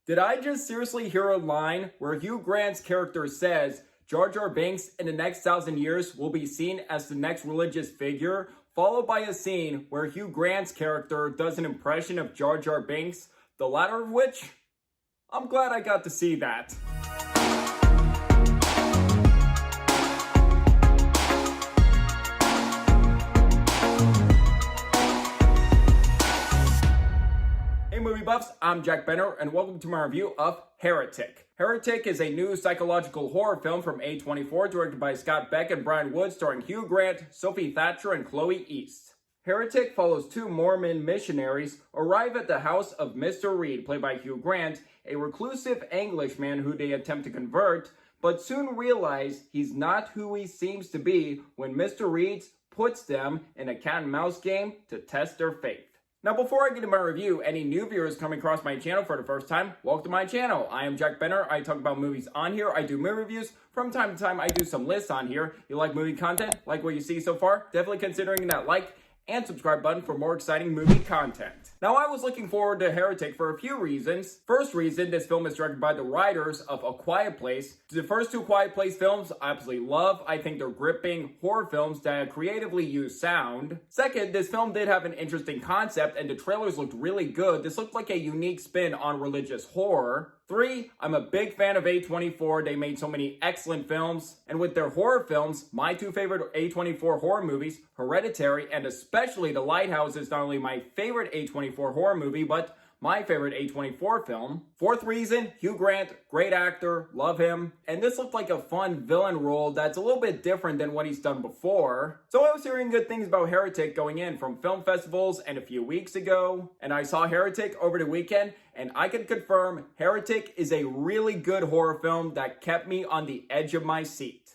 Did I just seriously hear a line where Hugh Grant's character says Jar Jar Binks in the next 1,000 years will be seen as the next religious figure, followed by a scene where Hugh Grant's character does an impression of Jar Jar Binks, the latter of which, I'm glad I got to see that. Hey movie buffs, I'm Jack Benner and welcome to my review of Heretic. Heretic is a new psychological horror film from A24 directed by Scott Beck and Brian Wood starring Hugh Grant, Sophie Thatcher, and Chloe East. Heretic follows two Mormon missionaries arrive at the house of Mr. Reed, played by Hugh Grant, a reclusive Englishman who they attempt to convert, but soon realize he's not who he seems to be when Mr. Reed puts them in a cat and mouse game to test their faith. Now, before I get into my review, any new viewers coming across my channel for the first time, welcome to my channel. I am Jack Benner. I talk about movies on here. I do movie reviews. From time to time, I do some lists on here. You like movie content? Like what you see so far? Definitely considering that like and subscribe button for more exciting movie content. Now, I was looking forward to Heretic for a few reasons. First reason, this film is directed by the writers of A Quiet Place. The first two Quiet Place films I absolutely love. I think they're gripping horror films that creatively use sound. Second, this film did have an interesting concept and the trailers looked really good. This looked like a unique spin on religious horror. 3, I'm a big fan of A24. They made so many excellent films. And with their horror films, my two favorite A24 horror movies, Hereditary and especially The Lighthouse, is not only my favorite A24 horror movie, but my favorite A24 film. Fourth reason, Hugh Grant, great actor, love him. And this looked like a fun villain role that's a little bit different than what he's done before. So I was hearing good things about Heretic going in from film festivals and a few weeks ago. And I saw Heretic over the weekend, and I can confirm Heretic is a really good horror film that kept me on the edge of my seat.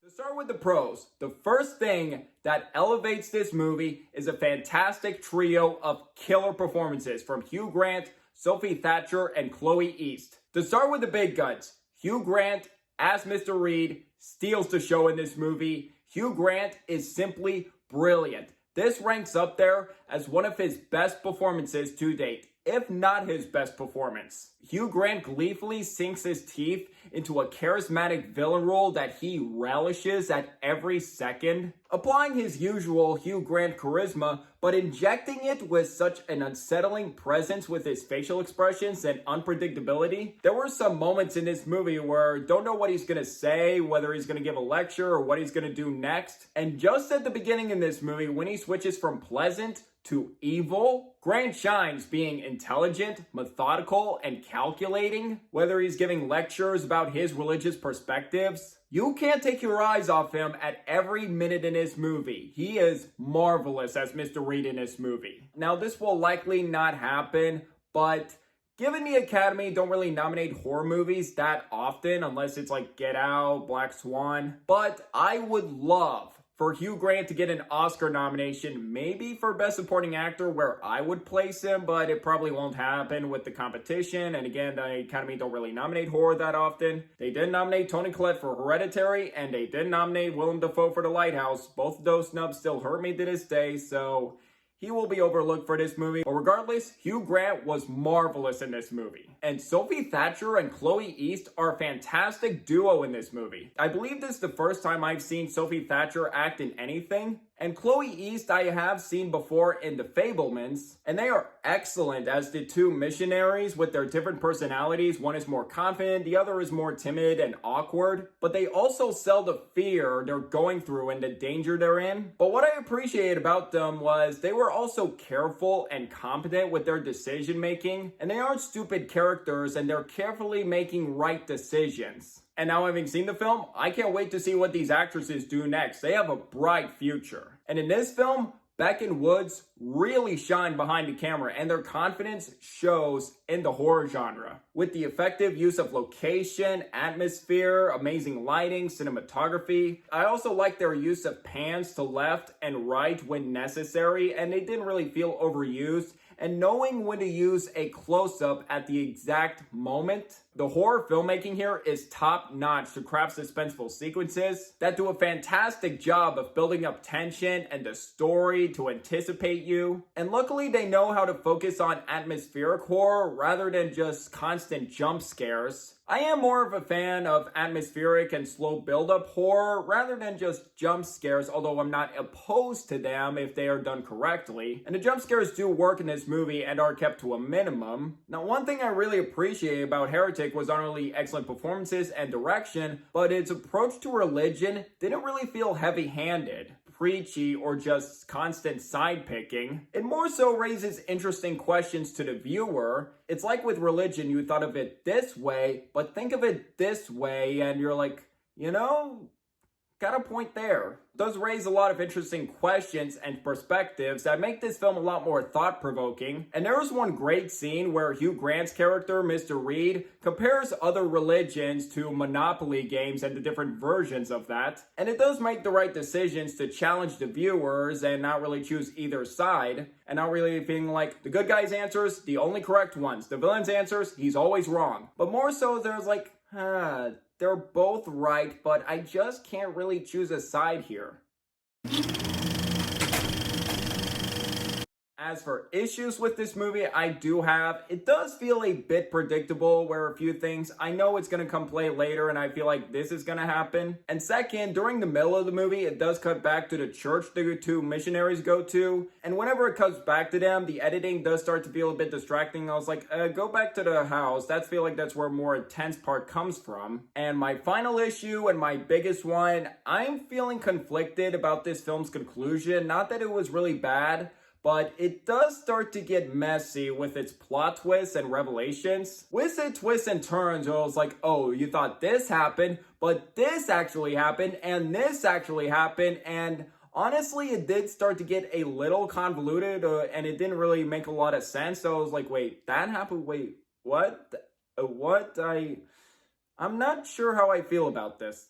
Start with the pros. The first thing that elevates this movie is a fantastic trio of killer performances from Hugh Grant, Sophie Thatcher, and Chloe East. To start with the big guns, Hugh Grant as Mr. Reed steals the show in this movie. Hugh Grant is simply brilliant. This ranks up there as one of his best performances to date, if not his best performance. Hugh Grant gleefully sinks his teeth into a charismatic villain role that he relishes at every second, applying his usual Hugh Grant charisma, but injecting it with such an unsettling presence with his facial expressions and unpredictability. There were some moments in this movie where don't know what he's gonna say, whether he's gonna give a lecture or what he's gonna do next. And just at the beginning in this movie, when he switches from pleasant to evil, Grant shines being intelligent, methodical, and calculating, whether he's giving lectures about his religious perspectives. You can't take your eyes off him at every minute in this movie. He is marvelous as Mr. Reed in this movie. Now, this will likely not happen, but given the Academy don't really nominate horror movies that often, unless it's like Get Out, Black Swan, but I would love for Hugh Grant to get an Oscar nomination, maybe for Best Supporting Actor, where I would place him, but it probably won't happen with the competition. And again, the Academy don't really nominate horror that often. They did nominate Toni Collette for Hereditary, and they did nominate Willem Dafoe for The Lighthouse. Both of those snubs still hurt me to this day, so he will be overlooked for this movie. But regardless, Hugh Grant was marvelous in this movie. And Sophie Thatcher and Chloe East are a fantastic duo in this movie. I believe this is the first time I've seen Sophie Thatcher act in anything. And Chloe East I have seen before in The Fabelmans, and they are excellent as the two missionaries with their different personalities. One is more confident, the other is more timid and awkward, but they also sell the fear they're going through and the danger they're in. But what I appreciate about them was they were also careful and competent with their decision making, and they aren't stupid characters and they're carefully making right decisions. And now having seen the film, I can't wait to see what these actresses do next. They have a bright future. And in this film, Beck and Woods really shine behind the camera, and their confidence shows in the horror genre. With the effective use of location, atmosphere, amazing lighting, cinematography. I also like their use of pans to left and right when necessary, and they didn't really feel overused. And knowing when to use a close-up at the exact moment. The horror filmmaking here is top-notch to craft suspenseful sequences that do a fantastic job of building up tension and the story to anticipate you. And luckily, they know how to focus on atmospheric horror rather than just constant jump scares. I am more of a fan of atmospheric and slow build-up horror rather than just jump scares, although I'm not opposed to them if they are done correctly. And the jump scares do work in this movie and are kept to a minimum. Now, one thing I really appreciate about Heretic was not only excellent performances and direction, but its approach to religion didn't really feel heavy-handed, preachy, or just constant side picking. It more so raises interesting questions to the viewer. It's like with religion, you thought of it this way, but think of it this way, and you're like, you know, got a point there. It does raise a lot of interesting questions and perspectives that make this film a lot more thought-provoking. And there is one great scene where Hugh Grant's character, Mr. Reed, compares other religions to Monopoly games and the different versions of that. And it does make the right decisions to challenge the viewers and not really choose either side. And not really being like, the good guy's answers, the only correct ones. The villain's answers, he's always wrong. But more so, there's like, they're both right, but I just can't really choose a side here. As for issues with this movie, I do have. It does feel a bit predictable where a few things, I know it's going to come play later and I feel like this is going to happen. And second, during the middle of the movie, it does cut back to the church the two missionaries go to. And whenever it cuts back to them, the editing does start to feel a bit distracting. I was like, go back to the house. I feel like that's where more intense part comes from. And my final issue and my biggest one, I'm feeling conflicted about this film's conclusion. Not that it was really bad, but it does start to get messy with its plot twists and revelations. With its twists and turns, it was like, oh, you thought this happened, but this actually happened, and this actually happened, and honestly, it did start to get a little convoluted, and it didn't really make a lot of sense. So I was like, wait, that happened? Wait, what? What? I'm not sure how I feel about this.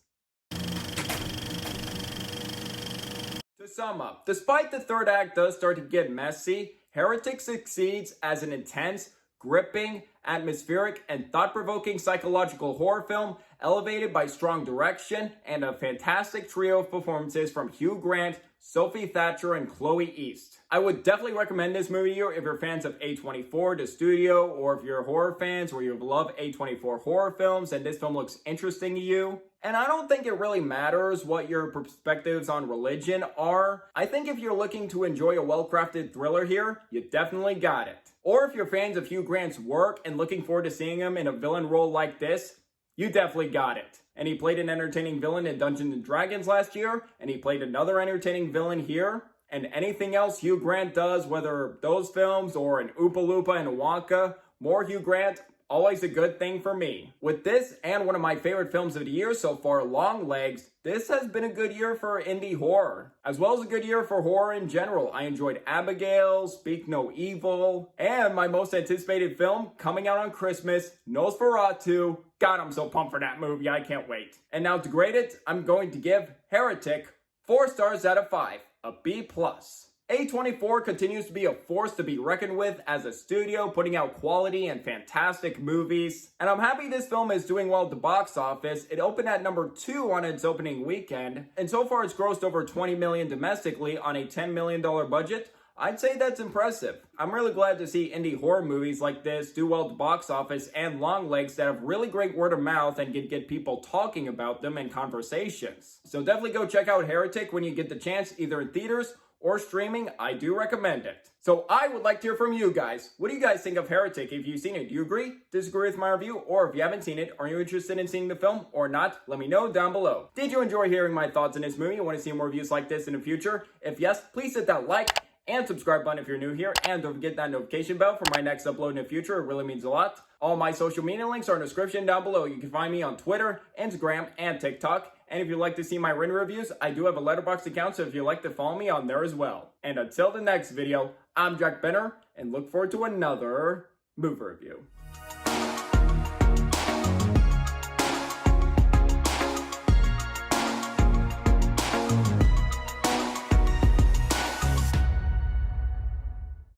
To sum up, despite the third act does start to get messy, Heretic succeeds as an intense, gripping, atmospheric, and thought-provoking psychological horror film elevated by strong direction and a fantastic trio of performances from Hugh Grant, Sophie Thatcher, and Chloe East. I would definitely recommend this movie to you if you're fans of A24, the studio, or if you're horror fans or you love A24 horror films and this film looks interesting to you. And I don't think it really matters what your perspectives on religion are. I think if you're looking to enjoy a well-crafted thriller here, you definitely got it. Or if you're fans of Hugh Grant's work and looking forward to seeing him in a villain role like this, you definitely got it. And he played an entertaining villain in Dungeons & Dragons last year, and he played another entertaining villain here. And anything else Hugh Grant does, whether those films or an Oompa Loompa and Wonka, more Hugh Grant, always a good thing for me. With this and one of my favorite films of the year so far, Longlegs, this has been a good year for indie horror, as well as a good year for horror in general. I enjoyed Abigail, Speak No Evil, and my most anticipated film coming out on Christmas, Nosferatu. God, I'm so pumped for that movie. I can't wait. And now to grade it, I'm going to give Heretic 4 stars out of 5, a B+. A24 continues to be a force to be reckoned with as a studio, putting out quality and fantastic movies. And I'm happy this film is doing well at the box office. It opened at number 2 on its opening weekend, and so far it's grossed over $20 million domestically on a $10 million budget. I'd say that's impressive. I'm really glad to see indie horror movies like this do well at the box office and Longlegs that have really great word of mouth and can get people talking about them in conversations. So definitely go check out Heretic when you get the chance, either in theaters or streaming. I do recommend it. So I would like to hear from you guys. What do you guys think of Heretic? If you've seen it, do you agree, disagree with my review? Or if you haven't seen it, are you interested in seeing the film or not? Let me know down below. Did you enjoy hearing my thoughts on this movie? Want to see more reviews like this in the future? If yes, please hit that like and subscribe button if you're new here, and don't forget that notification bell for my next upload in the future. It really means a lot. All my social media links are in the description down below. You can find me on Twitter, Instagram, and TikTok. And if you'd like to see my written reviews, I do have a Letterboxd account, so if you'd like to follow me on there as well. And until the next video, I'm Jack Benner, and look forward to another movie review.